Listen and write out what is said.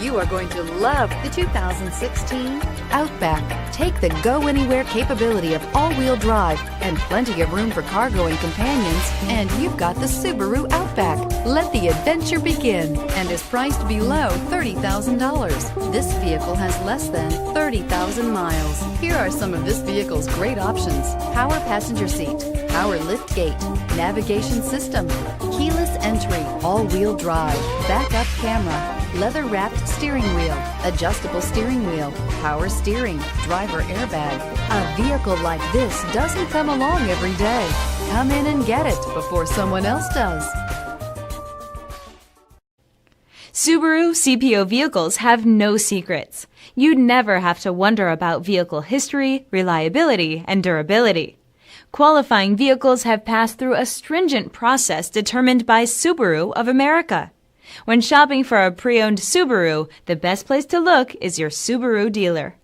You are going to love the 2016 Outback. Take the go-anywhere capability of all-wheel drive and plenty of room for cargo and companions, and you've got the Subaru Outback. Let the adventure begin and is priced below $30,000. This vehicle has less than 30,000 miles. Here are some of this vehicle's great options: power passenger seat, power lift gate, navigation system, keyless entry, all-wheel drive, backup camera, leather-wrapped steering wheel, adjustable steering wheel, power steering, driver airbag. A vehicle like this doesn't come along every day. Come in and get it before someone else does. Subaru CPO vehicles have no secrets. You'd never have to wonder about vehicle history, reliability, and durability. Qualifying vehicles have passed through a stringent process determined by Subaru of America. When shopping for a pre-owned Subaru, the best place to look is your Subaru dealer.